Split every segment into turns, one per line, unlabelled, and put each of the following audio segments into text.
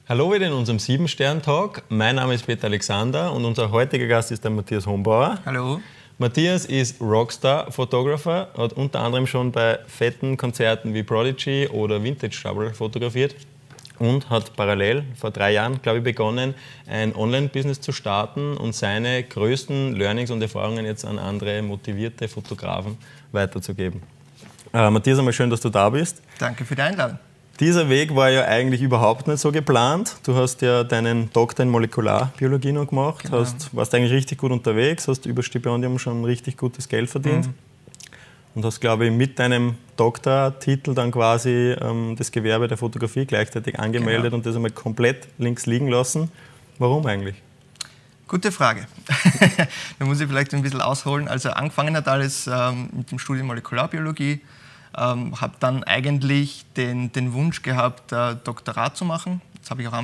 Hallo wieder in unserem 7-Stern-Talk. Mein Name ist Peter Alexander und unser heutiger Gast ist der Matthias Hombauer.
Hallo.
Matthias ist Rockstar-Photographer, hat unter anderem schon bei fetten Konzerten wie Prodigy oder Vintage Trouble fotografiert und hat parallel vor 3 Jahren, glaube ich, begonnen, ein Online-Business zu starten und seine größten Learnings und Erfahrungen jetzt an andere motivierte Fotografen weiterzugeben. Matthias, einmal schön, dass du da bist.
Danke für die Einladung.
Dieser Weg war ja eigentlich überhaupt nicht so geplant. Du hast ja deinen Doktor in Molekularbiologie noch gemacht,
Genau.
warst eigentlich richtig gut unterwegs, hast über Stipendium schon richtig gutes Geld verdient und hast, glaube ich, mit deinem Doktortitel dann quasi das Gewerbe der Fotografie gleichzeitig angemeldet und das einmal komplett links liegen lassen. Warum eigentlich?
Gute Frage. Da muss ich vielleicht ein bisschen ausholen. Also angefangen hat alles mit dem Studium Molekularbiologie. Habe dann eigentlich den Wunsch gehabt, Doktorat zu machen. Das habe ich auch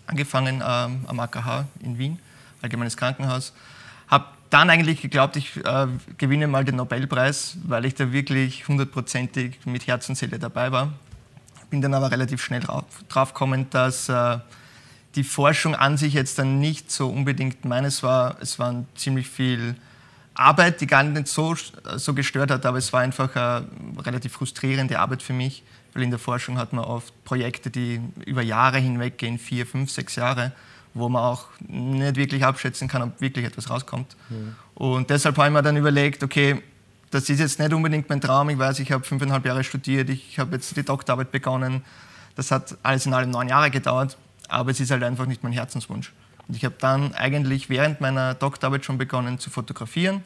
angefangen am AKH in Wien, Allgemeines Krankenhaus. Habe dann eigentlich geglaubt, ich gewinne mal den Nobelpreis, weil ich da wirklich 100%ig mit Herz und Seele dabei war. Bin dann aber relativ schnell drauf gekommen, dass die Forschung an sich jetzt dann nicht so unbedingt meines war. Es war ziemlich viel Arbeit, die gar nicht so gestört hat, aber es war einfach eine relativ frustrierende Arbeit für mich, weil in der Forschung hat man oft Projekte, die über Jahre hinweg gehen, 4, 5, 6 Jahre, wo man auch nicht wirklich abschätzen kann, ob wirklich etwas rauskommt. Und deshalb habe ich mir dann überlegt, okay, das ist jetzt nicht unbedingt mein Traum. Ich weiß, ich habe 5,5 Jahre studiert, ich habe jetzt die Doktorarbeit begonnen. Das hat alles in allem 9 Jahre gedauert, aber es ist halt einfach nicht mein Herzenswunsch. Und ich habe dann eigentlich während meiner Doktorarbeit schon begonnen zu fotografieren.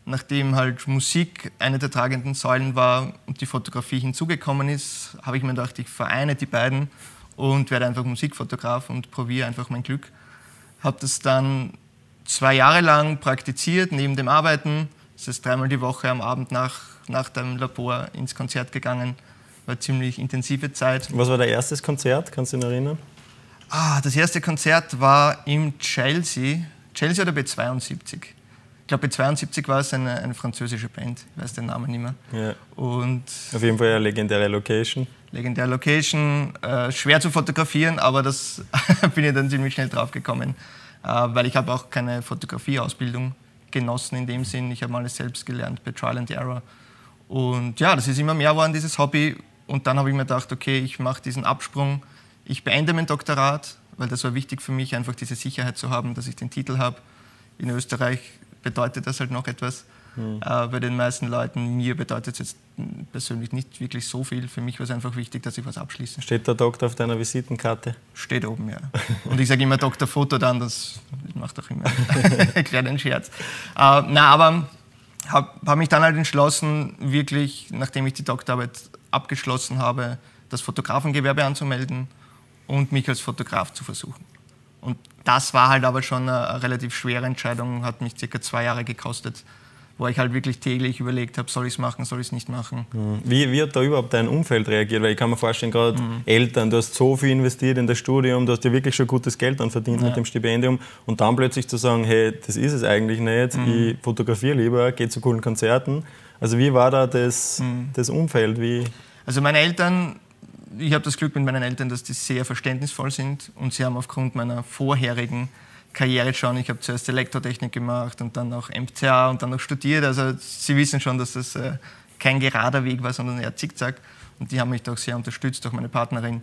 Nachdem halt Musik eine der tragenden Säulen war und die Fotografie hinzugekommen ist, habe ich mir gedacht, ich vereine die beiden und werde einfach Musikfotograf und probiere einfach mein Glück. Habe das dann 2 Jahre lang praktiziert, neben dem Arbeiten. Das heißt, 3-mal die Woche am Abend nach dem Labor ins Konzert gegangen. War eine ziemlich intensive Zeit.
Was war dein erstes Konzert? Kannst du dich noch erinnern?
Das erste Konzert war im Chelsea oder B72. Ich glaube, B72 war es eine französische Band, ich weiß den Namen nicht mehr.
Ja.
Und
auf jeden Fall eine legendäre Location.
Legendäre Location, schwer zu fotografieren, aber das bin ich dann ziemlich schnell drauf gekommen, weil ich habe auch keine Fotografieausbildung genossen in dem Sinn. Ich habe alles selbst gelernt, bei Trial and Error. Und ja, das ist immer mehr geworden, dieses Hobby. Und dann habe ich mir gedacht, okay, ich mache diesen Absprung. Ich beende mein Doktorat, weil das war wichtig für mich, einfach diese Sicherheit zu haben, dass ich den Titel habe. In Österreich bedeutet das halt noch etwas. Bei den meisten Leuten, mir bedeutet es jetzt persönlich nicht wirklich so viel. Für mich war es einfach wichtig, dass ich was abschließe.
Steht der Doktor auf deiner Visitenkarte?
Steht oben, ja. Und ich sage immer Doktorfoto dann, das macht auch immer einen kleinen Scherz. Aber habe mich dann halt entschlossen, wirklich, nachdem ich die Doktorarbeit abgeschlossen habe, das Fotografengewerbe anzumelden und mich als Fotograf zu versuchen. Und das war halt aber schon eine relativ schwere Entscheidung, hat mich ca. 2 Jahre gekostet, wo ich halt wirklich täglich überlegt habe, soll ich es machen, soll ich es nicht machen.
Wie hat da überhaupt dein Umfeld reagiert? Weil ich kann mir vorstellen, gerade Eltern, du hast so viel investiert in das Studium, du hast ja wirklich schon gutes Geld dann verdient mit dem Stipendium und dann plötzlich zu sagen, hey, das ist es eigentlich nicht, ich fotografiere lieber, gehe zu coolen Konzerten. Also wie war da das Umfeld?
Also meine Eltern, ich habe das Glück mit meinen Eltern, dass die sehr verständnisvoll sind und sie haben aufgrund meiner vorherigen Karriere schon, ich habe zuerst Elektrotechnik gemacht und dann noch MCA und dann noch studiert, also sie wissen schon, dass das kein gerader Weg war, sondern eher zickzack und die haben mich doch sehr unterstützt, auch meine Partnerin.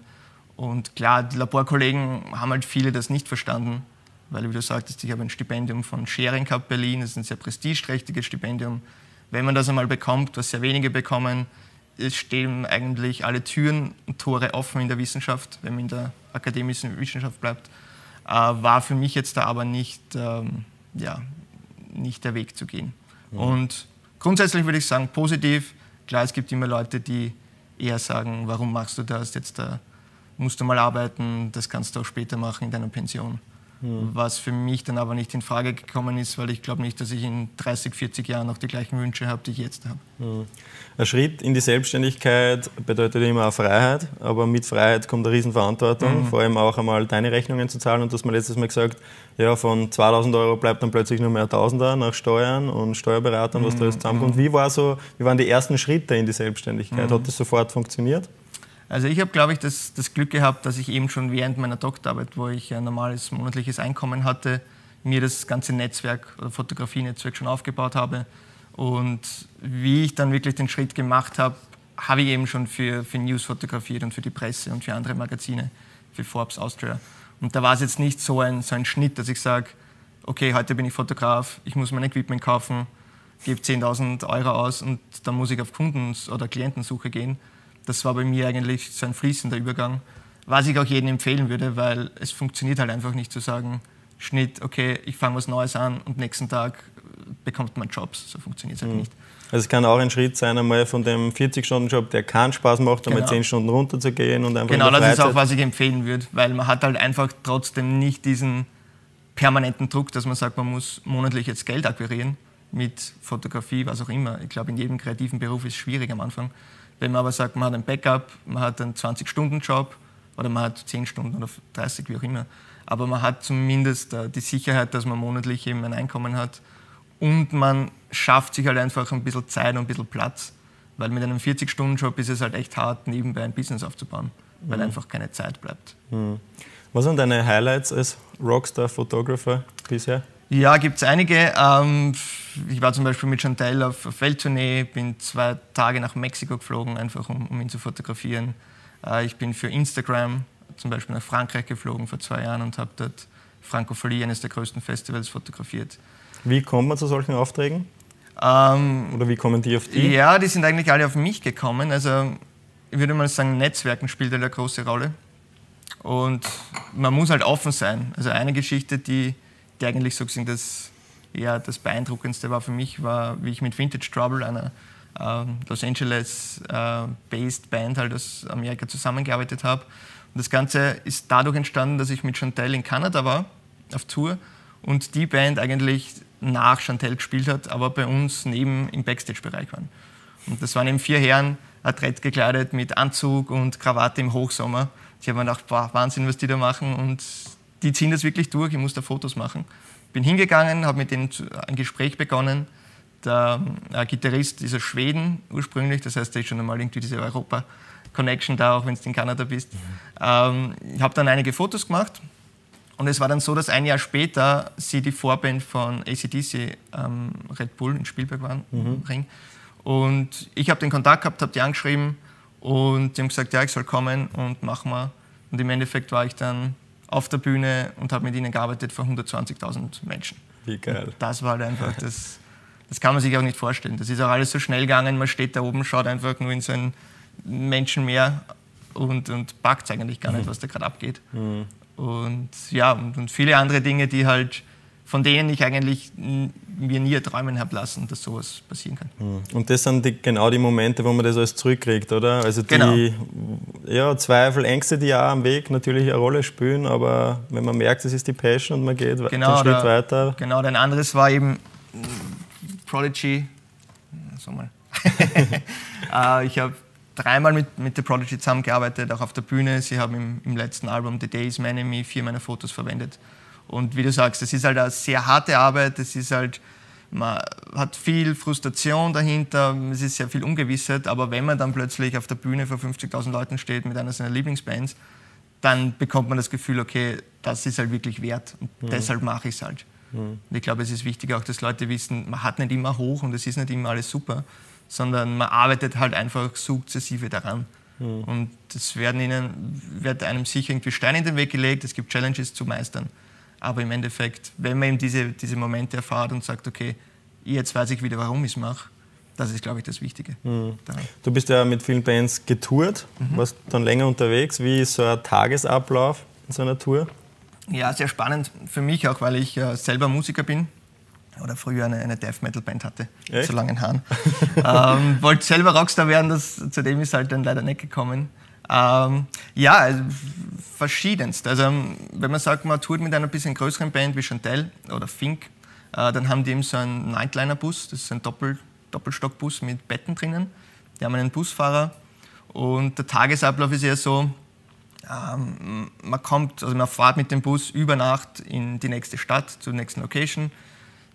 Und klar, die Laborkollegen haben halt viele das nicht verstanden, weil wie du sagtest, ich habe ein Stipendium von Schering gehabt, Berlin, das ist ein sehr prestigeträchtiges Stipendium. Wenn man das einmal bekommt, was sehr wenige bekommen, es stehen eigentlich alle Türen und Tore offen in der Wissenschaft, wenn man in der akademischen Wissenschaft bleibt. War für mich jetzt da aber nicht der Weg zu gehen. Und grundsätzlich würde ich sagen, positiv. Klar, es gibt immer Leute, die eher sagen, warum machst du das? Jetzt musst du mal arbeiten, das kannst du auch später machen in deiner Pension. Was für mich dann aber nicht in Frage gekommen ist, weil ich glaube nicht, dass ich in 30, 40 Jahren noch die gleichen Wünsche habe, die ich jetzt habe.
Ein Schritt in die Selbstständigkeit bedeutet immer auch Freiheit, aber mit Freiheit kommt eine Riesenverantwortung, vor allem auch einmal deine Rechnungen zu zahlen. Und du hast mir letztes Mal gesagt, ja, von 2.000 € bleibt dann plötzlich nur mehr 1.000er nach Steuern und Steuerberatern, was da alles zusammenkommt. Wie waren die ersten Schritte in die Selbstständigkeit? Hat das sofort funktioniert?
Also ich habe, glaube ich, das Glück gehabt, dass ich eben schon während meiner Doktorarbeit, wo ich ein normales monatliches Einkommen hatte, mir das ganze Netzwerk, Fotografienetzwerk schon aufgebaut habe. Und wie ich dann wirklich den Schritt gemacht habe, habe ich eben schon für News fotografiert und für die Presse und für andere Magazine, für Forbes Austria. Und da war es jetzt nicht so ein Schnitt, dass ich sage, okay, heute bin ich Fotograf, ich muss mein Equipment kaufen, gebe 10.000 Euro aus und dann muss ich auf Kunden- oder Klientensuche gehen. Das war bei mir eigentlich so ein fließender Übergang, was ich auch jedem empfehlen würde, weil es funktioniert halt einfach nicht zu sagen, Schnitt, okay, ich fange was Neues an und nächsten Tag bekommt man Jobs. So funktioniert es halt nicht.
Also es kann auch ein Schritt sein, einmal von dem 40-Stunden-Job, der keinen Spaß macht, einmal 10 Stunden runterzugehen und einfach
Genau, das ist auch, was ich empfehlen würde, weil man hat halt einfach trotzdem nicht diesen permanenten Druck, dass man sagt, man muss monatlich jetzt Geld akquirieren mit Fotografie, was auch immer. Ich glaube, in jedem kreativen Beruf ist es schwierig am Anfang. Wenn man aber sagt, man hat ein Backup, man hat einen 20-Stunden-Job oder man hat 10 Stunden oder 30, wie auch immer. Aber man hat zumindest die Sicherheit, dass man monatlich eben ein Einkommen hat und man schafft sich halt einfach ein bisschen Zeit und ein bisschen Platz, weil mit einem 40-Stunden-Job ist es halt echt hart, nebenbei ein Business aufzubauen, weil einfach keine Zeit bleibt.
Was sind deine Highlights als Rockstar-Photographer bisher?
Ja, gibt es einige. Ich war zum Beispiel mit Chantal auf Welttournee, bin 2 Tage nach Mexiko geflogen, einfach um ihn zu fotografieren. Ich bin für Instagram zum Beispiel nach Frankreich geflogen vor 2 Jahren und habe dort Francophonie, eines der größten Festivals, fotografiert.
Wie kommt man zu solchen Aufträgen? Oder wie kommen die auf die?
Ja, die sind eigentlich alle auf mich gekommen. Also ich würde mal sagen, Netzwerken spielt eine große Rolle. Und man muss halt offen sein. Also eine Geschichte, die eigentlich sozusagen das Beeindruckendste war für mich, war, wie ich mit Vintage Trouble, einer Los Angeles-based Band halt aus Amerika zusammengearbeitet habe. Und das Ganze ist dadurch entstanden, dass ich mit Chantal in Kanada war, auf Tour, und die Band eigentlich nach Chantal gespielt hat, aber bei uns neben im Backstage-Bereich waren. Und das waren eben 4 Herren, adrett gekleidet mit Anzug und Krawatte im Hochsommer. Ich habe mir gedacht, boah, Wahnsinn, was die da machen, und die ziehen das wirklich durch, ich muss da Fotos machen. Bin hingegangen, habe mit denen ein Gespräch begonnen. Der Gitarrist ist aus Schweden ursprünglich, das heißt, da ist schon einmal irgendwie diese Europa-Connection da, auch wenn du in Kanada bist. Ich habe dann einige Fotos gemacht und es war dann so, dass ein Jahr später sie die Vorband von AC/DC Red Bull in Spielberg waren, im Ring. Und ich habe den Kontakt gehabt, habe die angeschrieben und die haben gesagt, ja, ich soll kommen und machen wir. Und im Endeffekt war ich dann auf der Bühne und habe mit ihnen gearbeitet vor 120.000 Menschen.
Wie geil.
Und das war halt einfach, das kann man sich auch nicht vorstellen. Das ist auch alles so schnell gegangen, man steht da oben, schaut einfach nur in so ein Menschenmeer und packt eigentlich gar nicht, was da gerade abgeht. Und ja, und viele andere Dinge, die halt, von denen ich eigentlich mir nie träumen habe lassen, dass sowas passieren kann.
Und das sind genau die Momente, wo man das alles zurückkriegt, oder? Also die Zweifel, Ängste, die auch am Weg natürlich eine Rolle spielen, aber wenn man merkt, es ist die Passion und man geht den Schritt weiter.
Genau, ein anderes war eben Prodigy. Ich habe 3-mal mit The Prodigy zusammengearbeitet, auch auf der Bühne. Sie haben im letzten Album The Day Is My Enemy 4 meiner Fotos verwendet. Und wie du sagst, das ist halt eine sehr harte Arbeit, das ist halt, man hat viel Frustration dahinter, es ist sehr viel Ungewissheit, aber wenn man dann plötzlich auf der Bühne vor 50.000 Leuten steht mit einer seiner Lieblingsbands, dann bekommt man das Gefühl, okay, das ist halt wirklich wert und deshalb mache ich es halt. Und ich glaube, es ist wichtig auch, dass Leute wissen, man hat nicht immer hoch und es ist nicht immer alles super, sondern man arbeitet halt einfach sukzessive daran. Und das wird einem sicher irgendwie Steine in den Weg gelegt, es gibt Challenges zu meistern. Aber im Endeffekt, wenn man eben diese Momente erfahrt und sagt, okay, jetzt weiß ich wieder, warum ich es mache, das ist, glaube ich, das Wichtige.
Du bist ja mit vielen Bands getourt, warst dann länger unterwegs. Wie ist so ein Tagesablauf in so einer Tour?
Ja, sehr spannend für mich auch, weil ich selber Musiker bin oder früher eine Death-Metal-Band hatte, mit so langen Haaren. Wollte selber Rockstar werden, zu dem ist halt dann leider nicht gekommen. Ja, also verschiedenst. Also wenn man sagt, man tourt mit einer bisschen größeren Band wie Chantal oder Fink, dann haben die eben so einen Nightliner-Bus, das ist ein Doppelstockbus mit Betten drinnen. Die haben einen Busfahrer und der Tagesablauf ist eher so, man fährt mit dem Bus über Nacht in die nächste Stadt, zur nächsten Location.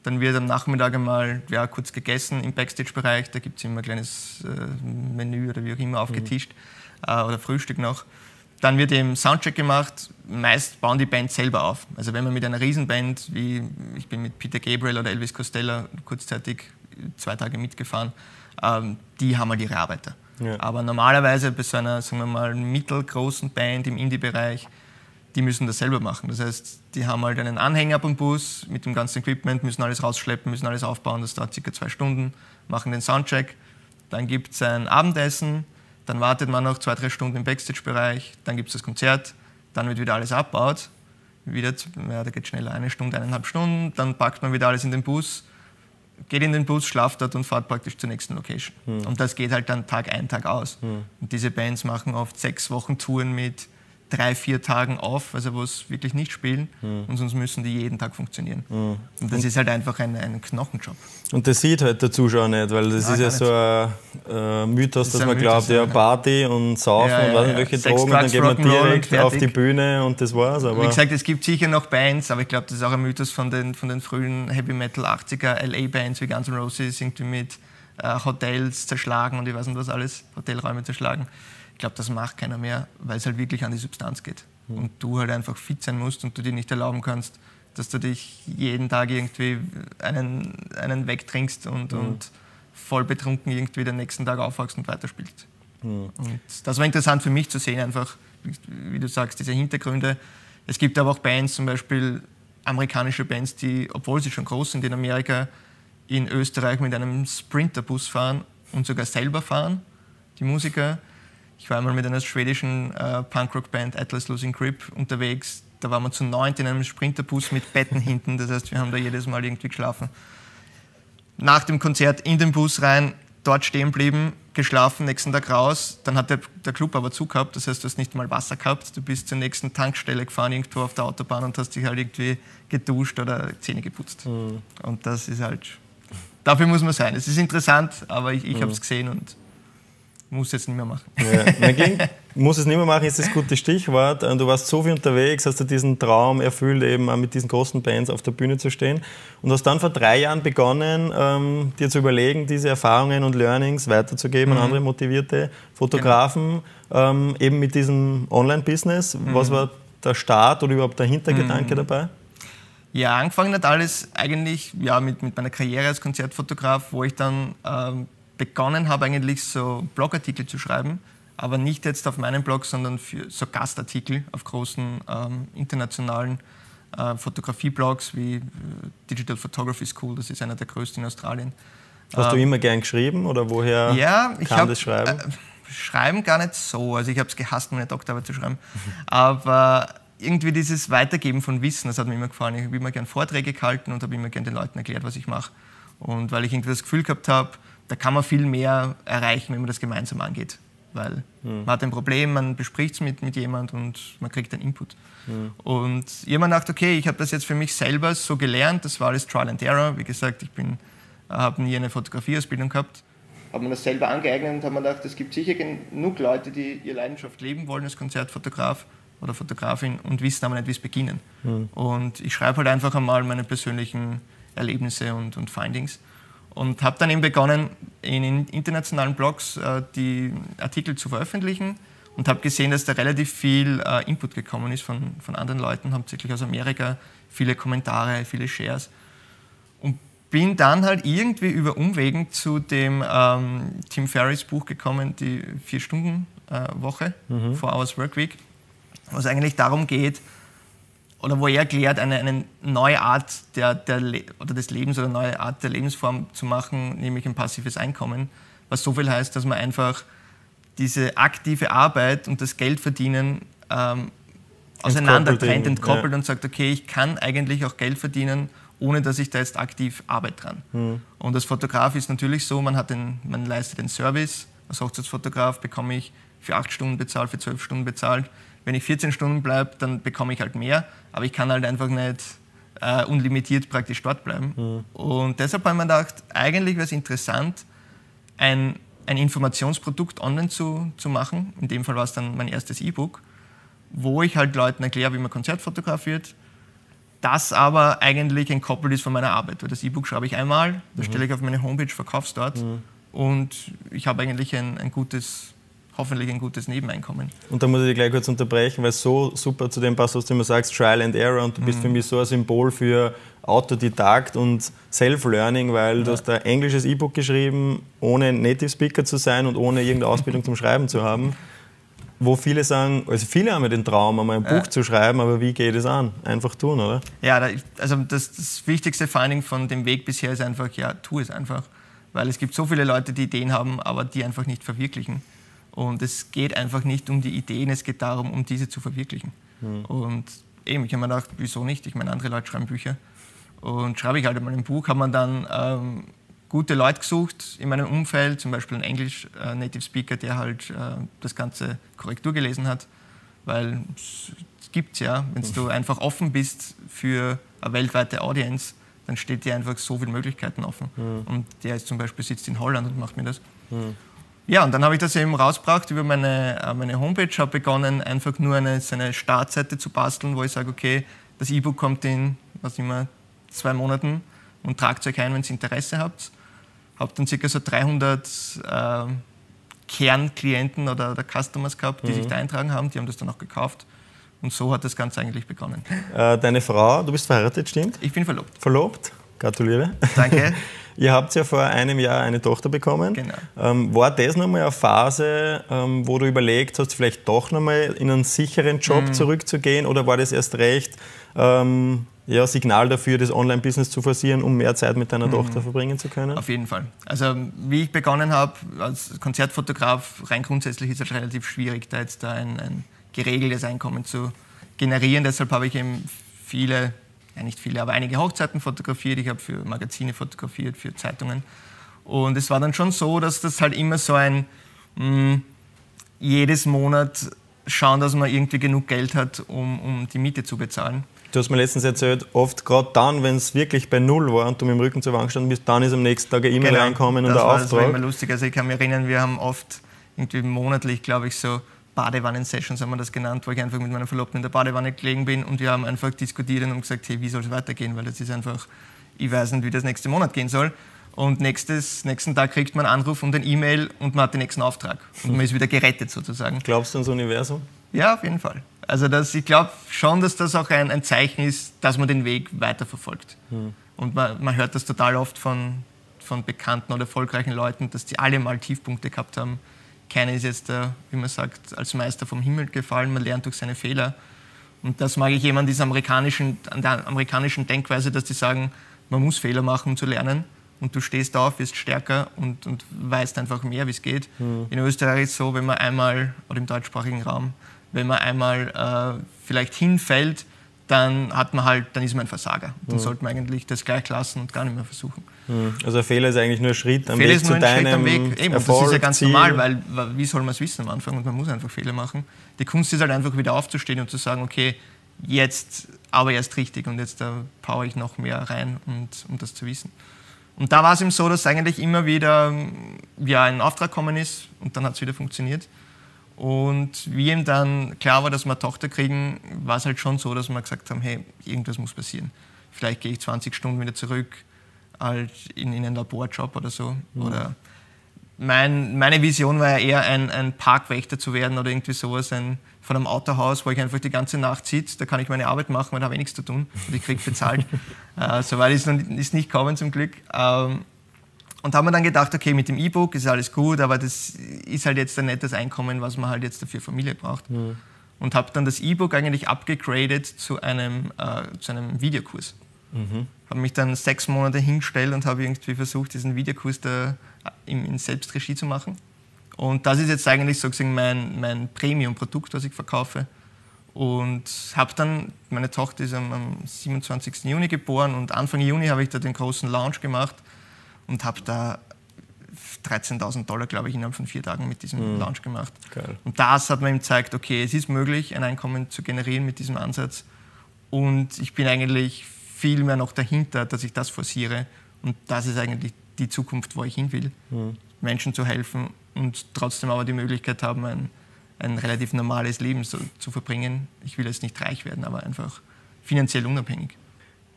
Dann wird am Nachmittag einmal kurz gegessen im Backstage-Bereich. Da gibt es immer ein kleines Menü oder wie auch immer aufgetischt oder Frühstück noch. Dann wird eben Soundcheck gemacht. Meist bauen die Bands selber auf. Also wenn man mit einer Riesenband, wie ich bin mit Peter Gabriel oder Elvis Costello kurzzeitig 2 Tage mitgefahren, die haben halt ihre Arbeiter. Ja. Aber normalerweise bei so einer, sagen wir mal, mittelgroßen Band im Indie-Bereich, die müssen das selber machen. Das heißt, die haben halt einen Anhänger beim Bus mit dem ganzen Equipment, müssen alles rausschleppen, müssen alles aufbauen. Das dauert ca. 2 Stunden, machen den Soundcheck. Dann gibt es ein Abendessen. Dann wartet man noch 2-3 Stunden im Backstage-Bereich, dann gibt es das Konzert, dann wird wieder alles abgebaut. Da geht schneller 1 Stunde, 1,5 Stunden, dann packt man wieder alles in den Bus, geht in den Bus, schlaft dort und fährt praktisch zur nächsten Location. Und das geht halt dann Tag ein, Tag aus. Und diese Bands machen oft 6 Wochen Touren mit 3-4 Tagen auf, also wo es wirklich nicht spielen, und sonst müssen die jeden Tag funktionieren. Und das ist halt einfach ein Knochenjob. Und
das sieht halt der Zuschauer nicht, weil das ist ja so ein Mythos, dass man glaubt, ja, Party und Saufen und weiß nicht welche Drogen, und dann geht man direkt auf die Bühne und das war's. Aber
wie gesagt, es gibt sicher noch Bands, aber ich glaube, das ist auch ein Mythos von den frühen Heavy Metal 80er LA-Bands wie Guns N' Roses, irgendwie mit Hotels zerschlagen und ich weiß nicht was alles, Hotelräume zerschlagen. Ich glaube, das macht keiner mehr, weil es halt wirklich an die Substanz geht. Und du halt einfach fit sein musst und du dir nicht erlauben kannst, dass du dich jeden Tag irgendwie einen wegtrinkst und voll betrunken irgendwie den nächsten Tag aufwachst und weiterspielst. Und das war interessant für mich zu sehen, einfach, wie du sagst, diese Hintergründe. Es gibt aber auch Bands, zum Beispiel amerikanische Bands, die, obwohl sie schon groß sind in Amerika, in Österreich mit einem Sprinterbus fahren und sogar selber fahren, die Musiker. Ich war einmal mit einer schwedischen Punkrock-Band Atlas Losing Grip unterwegs. Da waren wir zu 9 in einem Sprinterbus mit Betten hinten. Das heißt, wir haben da jedes Mal irgendwie geschlafen. Nach dem Konzert in den Bus rein, dort stehen geblieben, geschlafen, nächsten Tag raus. Dann hat der Club aber zu gehabt. Das heißt, du hast nicht mal Wasser gehabt. Du bist zur nächsten Tankstelle gefahren, irgendwo auf der Autobahn, und hast dich halt irgendwie geduscht oder Zähne geputzt. Und das ist halt... Dafür muss man sein. Es ist interessant, aber ich habe es gesehen und... muss jetzt nicht mehr machen.
Ja, muss es nicht mehr machen, ist das gute Stichwort. Du warst so viel unterwegs, hast du diesen Traum erfüllt, eben auch mit diesen großen Bands auf der Bühne zu stehen, und hast dann vor 3 Jahren begonnen, dir zu überlegen, diese Erfahrungen und Learnings weiterzugeben an andere motivierte Fotografen, eben mit diesem Online-Business. Was war der Start oder überhaupt der Hintergedanke dabei?
Ja, angefangen hat alles eigentlich mit meiner Karriere als Konzertfotograf, wo ich dann begonnen habe, eigentlich so Blogartikel zu schreiben, aber nicht jetzt auf meinem Blog, sondern für so Gastartikel auf großen internationalen Fotografie-Blogs wie Digital Photography School, das ist einer der größten in Australien.
Hast du immer gern geschrieben oder woher kam das Schreiben?
Schreiben gar nicht so, also ich habe es gehasst, meine Doktorarbeit zu schreiben, aber irgendwie dieses Weitergeben von Wissen, das hat mir immer gefallen. Ich habe immer gern Vorträge gehalten und habe immer gern den Leuten erklärt, was ich mache. Und weil ich irgendwie das Gefühl gehabt habe, da kann man viel mehr erreichen, wenn man das gemeinsam angeht. Weil man hat ein Problem, man bespricht es mit jemand und man kriegt einen Input. Und ich habe mir gedacht, okay, ich habe das jetzt für mich selber so gelernt, das war alles Trial and Error. Wie gesagt, ich habe nie eine Fotografieausbildung gehabt. Habe mir das selber angeeignet und habe mir gedacht, es gibt sicher genug Leute, die ihre Leidenschaft leben wollen als Konzertfotograf oder Fotografin und wissen aber nicht, wie es beginnen. Und ich schreibe halt einfach einmal meine persönlichen Erlebnisse und Findings. Und habe dann eben begonnen, in internationalen Blogs die Artikel zu veröffentlichen und habe gesehen, dass da relativ viel Input gekommen ist von anderen Leuten, hauptsächlich aus Amerika, viele Kommentare, viele Shares. Und bin dann halt irgendwie über Umwegen zu dem Tim Ferriss Buch gekommen, die 4-Stunden-Woche, 4 Hours Workweek, wo es eigentlich darum geht, oder wo er erklärt, eine neue Art des Lebens oder eine neue Art der Lebensform zu machen, nämlich ein passives Einkommen, was so viel heißt, dass man einfach diese aktive Arbeit und das Geldverdienen auseinander trennt, entkoppelt und sagt, okay, ich kann eigentlich auch Geld verdienen, ohne dass ich da jetzt aktiv arbeite dran. Und als Fotograf ist natürlich so, man leistet den Service. Als Hochzeitsfotograf bekomme ich für 8 Stunden bezahlt, für 12 Stunden bezahlt. Wenn ich 14 Stunden bleibe, dann bekomme ich halt mehr, aber ich kann halt einfach nicht unlimitiert praktisch dort bleiben. Und deshalb habe ich mir gedacht, eigentlich wäre es interessant, ein Informationsprodukt online zu machen. In dem Fall war es dann mein erstes E-Book, wo ich halt Leuten erkläre, wie man Konzert fotografiert, das aber eigentlich entkoppelt ist von meiner Arbeit. Weil das E-Book schreibe ich einmal, das stelle ich auf meine Homepage, verkaufe es dort und ich habe eigentlich hoffentlich ein gutes Nebeneinkommen.
Und da muss ich dich gleich kurz unterbrechen, weil es so super zu dem passt, was du immer sagst, Trial and Error, und du bist für mich so ein Symbol für Autodidakt und Self-Learning, weil du hast ein englisches E-Book geschrieben, ohne Native Speaker zu sein und ohne irgendeine Ausbildung zum Schreiben zu haben. Wo viele sagen, also viele haben ja den Traum, einmal ein Buch zu schreiben, aber wie geht es an? Einfach tun, oder?
Ja, also das wichtigste Finding von dem Weg bisher ist einfach, ja, tu es einfach. Weil es gibt so viele Leute, die Ideen haben, aber die einfach nicht verwirklichen. Und es geht einfach nicht um die Ideen, es geht darum, um diese zu verwirklichen. Und eben, ich habe mir gedacht, wieso nicht? Ich meine, andere Leute schreiben Bücher. Und schreibe ich halt mal ein Buch, habe man dann gute Leute gesucht in meinem Umfeld, zum Beispiel einen Englisch-Native Speaker, der halt das ganze Korrektur gelesen hat, weil es gibt ja, wenn du einfach offen bist für eine weltweite Audience, dann steht dir einfach so viele Möglichkeiten offen. Und der ist zum Beispiel sitzt in Holland und macht mir das. Ja, und dann habe ich das eben rausgebracht über meine Homepage, habe begonnen, einfach nur eine Startseite zu basteln, wo ich sage, okay, das E-Book kommt in, was immer, 2 Monaten und tragt euch ein, wenn ihr Interesse habt. Habe dann ca. so 300 Kernklienten oder Customers gehabt, die sich da eintragen haben, die haben das dann auch gekauft. Und so hat das Ganze eigentlich begonnen.
Deine Frau, du bist verheiratet, stimmt?
Ich bin verlobt.
Verlobt? Gratuliere.
Danke.
Ihr habt ja vor einem Jahr eine Tochter bekommen.
Genau.
War das nochmal eine Phase, wo du überlegt hast, vielleicht doch nochmal in einen sicheren Job zurückzugehen? Oder war das erst recht Signal dafür, das Online-Business zu forcieren, um mehr Zeit mit deiner Tochter verbringen zu können?
Auf jeden Fall. Also wie ich begonnen habe als Konzertfotograf, rein grundsätzlich ist es relativ schwierig, da jetzt ein geregeltes Einkommen zu generieren. Deshalb habe ich eben nicht viele, aber einige Hochzeiten fotografiert. Ich habe für Magazine fotografiert, für Zeitungen. Und es war dann schon so, dass das halt immer so jedes Monat schauen, dass man irgendwie genug Geld hat, um die Miete zu bezahlen.
Du hast mir letztens erzählt, oft gerade dann, wenn es wirklich bei Null war und du mit dem Rücken zur Wand gestanden bist, dann ist am nächsten Tag eine E-Mail reinkommen und ein Auftrag.
Das war immer lustig. Also ich kann mich erinnern, wir haben oft irgendwie monatlich, glaube ich, so Badewannen-Sessions haben wir das genannt, wo ich einfach mit meiner Verlobten in der Badewanne gelegen bin und wir haben einfach diskutiert und gesagt, hey, wie soll es weitergehen, weil das ist einfach, ich weiß nicht, wie das nächste Monat gehen soll. Und nächsten Tag kriegt man einen Anruf und ein E-Mail und man hat den nächsten Auftrag. Und man ist wieder gerettet sozusagen.
Glaubst du ans Universum?
Ja, auf jeden Fall. Also ich glaube schon, dass das auch ein Zeichen ist, dass man den Weg weiterverfolgt. Und man hört das total oft von bekannten oder erfolgreichen Leuten, dass die alle mal Tiefpunkte gehabt haben. Keiner ist jetzt, wie man sagt, als Meister vom Himmel gefallen, man lernt durch seine Fehler. Und das mag ich eben an der amerikanischen Denkweise, dass die sagen, man muss Fehler machen, um zu lernen. Und du stehst auf, wirst stärker und weißt einfach mehr, wie es geht. In Österreich ist es so, wenn man einmal, oder im deutschsprachigen Raum, wenn man einmal vielleicht hinfällt, dann ist man ein Versager. Dann sollte man eigentlich das gleich lassen und gar nicht mehr versuchen.
Also ein Fehler ist eigentlich nur ein Schritt am Weg zu deinem
Eben,
Erfolg,
das ist ja ganz
Ziel.
normal, weil wie soll man es wissen am Anfang? Und man muss einfach Fehler machen. Die Kunst ist halt einfach wieder aufzustehen und zu sagen, okay, jetzt aber erst richtig und jetzt power ich noch mehr rein, um das zu wissen. Und da war es eben so, dass eigentlich immer wieder ein Auftrag gekommen ist und dann hat es wieder funktioniert. Und wie ihm dann klar war, dass wir eine Tochter kriegen, war es halt schon so, dass wir gesagt haben, hey, irgendwas muss passieren. Vielleicht gehe ich 20 Stunden wieder zurück halt in einen Laborjob oder so. Oder meine Vision war ja eher, ein Parkwächter zu werden oder irgendwie sowas, von einem Autohaus, wo ich einfach die ganze Nacht sitze, da kann ich meine Arbeit machen, weil da habe ich nichts zu tun und ich kriege bezahlt. Soweit ist nicht gekommen zum Glück. Und haben wir dann gedacht, okay, mit dem E-Book ist alles gut, aber das ist halt jetzt ein nettes Einkommen, was man halt jetzt dafür Familie braucht. Und habe dann das E-Book eigentlich abgegradet zu einem Videokurs. Habe mich dann 6 Monate hingestellt und habe irgendwie versucht, diesen Videokurs da in Selbstregie zu machen. Und das ist jetzt eigentlich sozusagen mein Premium-Produkt, was ich verkaufe. Und habe dann, meine Tochter ist am 27. Juni geboren und Anfang Juni habe ich da den großen Launch gemacht und habe da $13.000, glaube ich, innerhalb von 4 Tagen mit diesem Launch gemacht.
Geil.
Und das hat mir ihm gezeigt, okay, es ist möglich, ein Einkommen zu generieren mit diesem Ansatz. Und ich bin eigentlich viel mehr noch dahinter, dass ich das forciere. Und das ist eigentlich die Zukunft, wo ich hin will. Menschen zu helfen und trotzdem aber die Möglichkeit haben, ein relativ normales Leben zu verbringen. Ich will jetzt nicht reich werden, aber einfach finanziell unabhängig.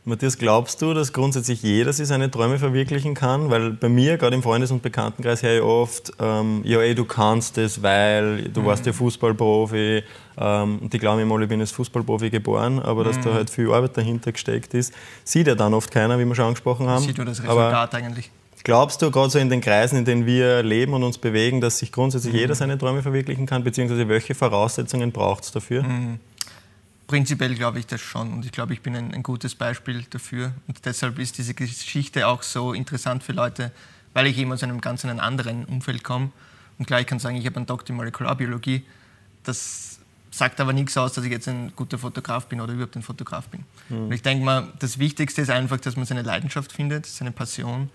Matthias, glaubst du, dass grundsätzlich jeder sich seine Träume verwirklichen kann? Weil bei mir, gerade im Freundes- und Bekanntenkreis, höre ich oft, du kannst es, weil du warst ja Fußballprofi. Und die glauben immer, ich bin als Fußballprofi geboren, aber dass da halt viel Arbeit dahinter gesteckt ist, sieht ja dann oft keiner, wie wir schon angesprochen haben.
Sieht nur das Resultat eigentlich.
Glaubst du, gerade so in den Kreisen, in denen wir leben und uns bewegen, dass sich grundsätzlich jeder seine Träume verwirklichen kann, beziehungsweise welche Voraussetzungen braucht es dafür?
Prinzipiell glaube ich das schon und ich glaube, ich bin ein gutes Beispiel dafür und deshalb ist diese Geschichte auch so interessant für Leute, weil ich eben aus einem ganz anderen Umfeld komme und gleich kann sagen, ich habe einen Doktor in Molekularbiologie. Das sagt aber nichts aus, dass ich jetzt ein guter Fotograf bin oder überhaupt ein Fotograf bin. Und ich denke mal, das Wichtigste ist einfach, dass man seine Leidenschaft findet, seine Passion.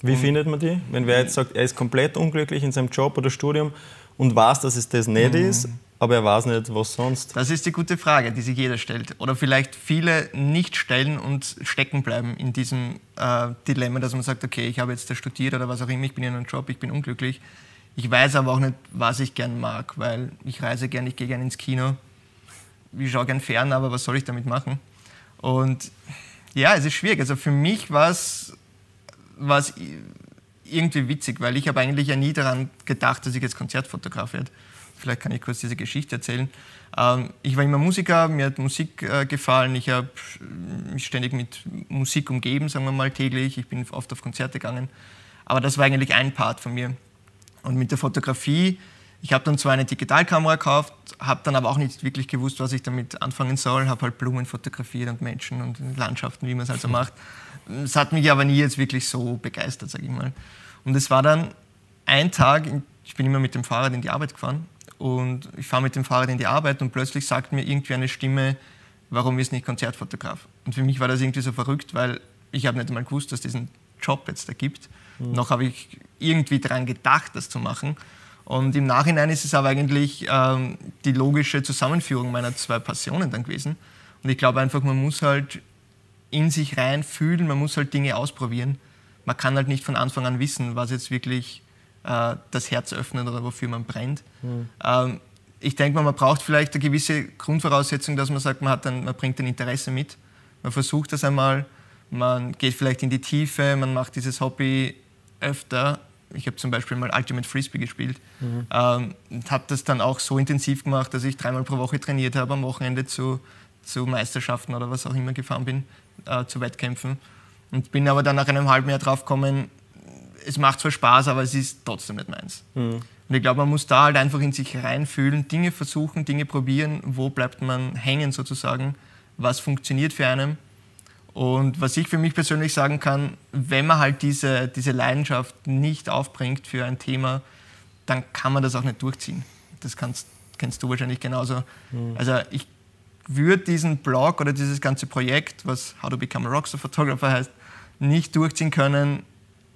Wie findet man die? Wenn wer jetzt sagt, er ist komplett unglücklich in seinem Job oder Studium und weiß, dass es das nicht ist, aber er weiß nicht, was sonst.
Das ist die gute Frage, die sich jeder stellt. Oder vielleicht viele nicht stellen und stecken bleiben in diesem Dilemma, dass man sagt, okay, ich habe jetzt da studiert oder was auch immer, ich bin in einem Job, ich bin unglücklich. Ich weiß aber auch nicht, was ich gern mag, weil ich reise gern, ich gehe gern ins Kino. Ich schaue gern fern, aber was soll ich damit machen? Und ja, es ist schwierig. Also für mich war es irgendwie witzig, weil ich habe eigentlich ja nie daran gedacht, dass ich jetzt Konzertfotograf werde. Vielleicht kann ich kurz diese Geschichte erzählen. Ich war immer Musiker, mir hat Musik gefallen, ich habe mich ständig mit Musik umgeben, sagen wir mal täglich, ich bin oft auf Konzerte gegangen. Aber das war eigentlich ein Part von mir. Und mit der Fotografie, ich habe dann zwar eine Digitalkamera gekauft, habe dann aber auch nicht wirklich gewusst, was ich damit anfangen soll, habe halt Blumen fotografiert und Menschen und Landschaften, wie man es halt so macht. Es hat mich aber nie jetzt wirklich so begeistert, sage ich mal. Und es war dann ein Tag, ich bin immer mit dem Fahrrad in die Arbeit gefahren und ich fahre mit dem Fahrrad in die Arbeit und plötzlich sagt mir irgendwie eine Stimme, warum ist nicht Konzertfotograf? Und für mich war das irgendwie so verrückt, weil ich habe nicht einmal gewusst, dass es diesen Job jetzt da gibt. Noch habe ich irgendwie daran gedacht, das zu machen. Und im Nachhinein ist es aber eigentlich die logische Zusammenführung meiner zwei Passionen dann gewesen. Und ich glaube einfach, man muss halt in sich rein fühlen, man muss halt Dinge ausprobieren. Man kann halt nicht von Anfang an wissen, was jetzt wirklich das Herz öffnet oder wofür man brennt. Ich denke mal, man braucht vielleicht eine gewisse Grundvoraussetzung, dass man sagt, man bringt ein Interesse mit. Man versucht das einmal, man geht vielleicht in die Tiefe, man macht dieses Hobby öfter. Ich habe zum Beispiel mal Ultimate Frisbee gespielt und habe das dann auch so intensiv gemacht, dass ich 3-mal pro Woche trainiert habe, am Wochenende zu Meisterschaften oder was auch immer gefahren bin, zu Wettkämpfen. Und bin aber dann nach einem halben Jahr drauf gekommen, es macht zwar Spaß, aber es ist trotzdem nicht meins. Und ich glaube, man muss da halt einfach in sich reinfühlen, Dinge versuchen, Dinge probieren, wo bleibt man hängen sozusagen, was funktioniert für einen. Und was ich für mich persönlich sagen kann, wenn man halt diese Leidenschaft nicht aufbringt für ein Thema, dann kann man das auch nicht durchziehen. Das kennst du wahrscheinlich genauso. Also ich würde diesen Blog oder dieses ganze Projekt, was How to Become a Rockstar Photographer heißt, nicht durchziehen können,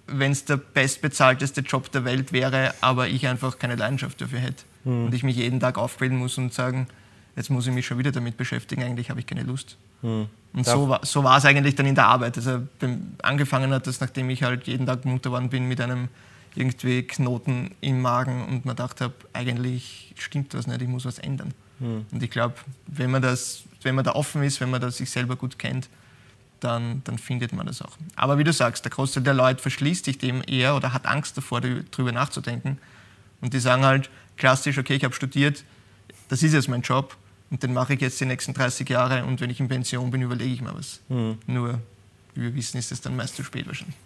wenn es der bestbezahlteste Job der Welt wäre, aber ich einfach keine Leidenschaft dafür hätte. Und ich mich jeden Tag aufbilden muss und sagen, jetzt muss ich mich schon wieder damit beschäftigen, eigentlich habe ich keine Lust. Und so war es eigentlich dann in der Arbeit. Also angefangen hat das, nachdem ich halt jeden Tag munter geworden bin mit einem irgendwie Knoten im Magen und man dachte habe, eigentlich stimmt was nicht, ich muss was ändern. Und ich glaube, wenn man da offen ist, wenn man das sich selber gut kennt, dann findet man das auch. Aber wie du sagst, der Großteil der Leute verschließt sich dem eher oder hat Angst davor, darüber nachzudenken. Und die sagen halt klassisch, okay, ich habe studiert, das ist jetzt mein Job und den mache ich jetzt die nächsten 30 Jahre und wenn ich in Pension bin, überlege ich mir was. Nur, wie wir wissen, ist es dann meist zu spät wahrscheinlich.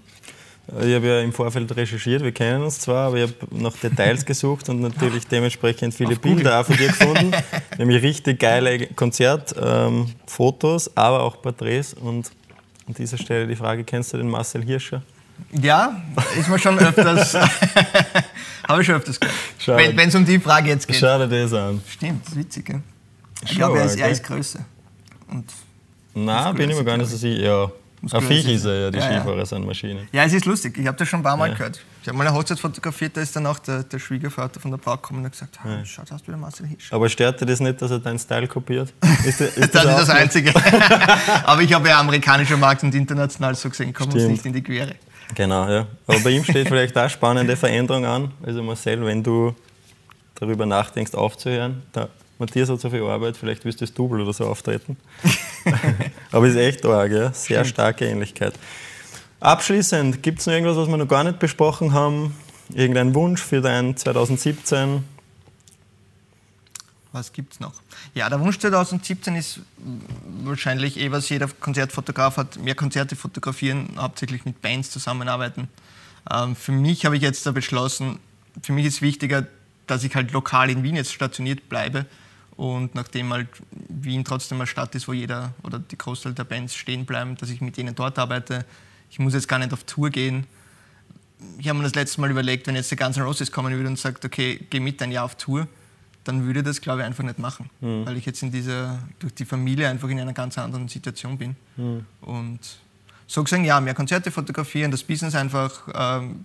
Ich habe ja im Vorfeld recherchiert, wir kennen uns zwar, aber ich habe nach Details gesucht und natürlich dementsprechend viele Bilder auch von dir gefunden. Nämlich richtig geile Konzertfotos, aber auch Porträts. Und an dieser Stelle die Frage, kennst du den Marcel Hirscher?
Ja, ist mir schon öfters, habe ich schon öfters gehört. Wenn es um die Frage jetzt geht.
Schau dir das an.
Stimmt, das ist witzig, ja? Ich glaube, er ist größer.
Nein, bin ich mir gar nicht so sicher. Ja. Ein Viech ist er, ja, die Skifahrer sind Maschinen.
Ja, es ist lustig, ich habe das schon ein paar Mal gehört. Ich habe mal eine Hochzeit fotografiert, da ist dann auch der Schwiegervater von der Braut gekommen und hat gesagt, schau, da hast du wieder Marcel Hirscher.
Aber stört dir das nicht, dass er deinen Style kopiert?
Das ist das Einzige. Aber ich habe ja amerikanischer Markt und international so gesehen, kommen uns nicht in die Quere.
Genau, ja. Aber bei ihm steht vielleicht auch spannende Veränderung an. Also Marcel, wenn du darüber nachdenkst, aufzuhören, Matthias hat so viel Arbeit, vielleicht willst du als Double oder so auftreten. Aber ist echt arg, ja? Sehr starke Ähnlichkeit. Abschließend, gibt es noch irgendwas, was wir noch gar nicht besprochen haben? Irgendein Wunsch für dein 2017?
Was gibt es noch? Ja, der Wunsch 2017 ist wahrscheinlich was jeder Konzertfotograf hat, mehr Konzerte fotografieren, hauptsächlich mit Bands zusammenarbeiten. Für mich habe ich jetzt da beschlossen, für mich ist wichtiger, dass ich halt lokal in Wien jetzt stationiert bleibe und nachdem halt Wien trotzdem eine Stadt ist, wo jeder oder die Großteil der Bands stehen bleiben, dass ich mit denen dort arbeite. Ich muss jetzt gar nicht auf Tour gehen. Ich habe mir das letzte Mal überlegt, wenn jetzt der Guns N' Roses kommen würde und sagt, okay, geh mit ein Jahr auf Tour, dann würde ich das, glaube ich, einfach nicht machen, weil ich jetzt durch die Familie einfach in einer ganz anderen Situation bin. Und so gesehen, ja, mehr Konzerte fotografieren, das Business einfach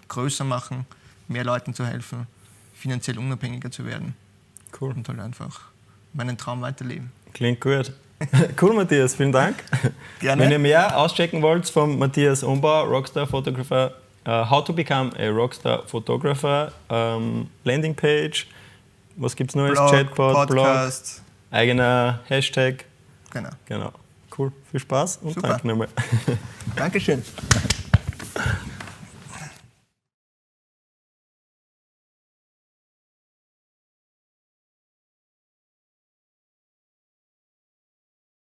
größer machen, mehr Leuten zu helfen, finanziell unabhängiger zu werden.
Cool.
Und halt einfach meinen Traum weiterleben.
Klingt gut. Cool, Matthias, vielen Dank.
Gerne.
Wenn ihr mehr auschecken wollt vom Matthias Umbauer, Rockstar Photographer, How to Become a Rockstar Photographer, Landingpage, was gibt es Neues?
Blog,
Chatbot,
Podcast.
Blog, eigener Hashtag.
Genau.
Cool, viel Spaß und
Super.
danke nochmal.
Dankeschön.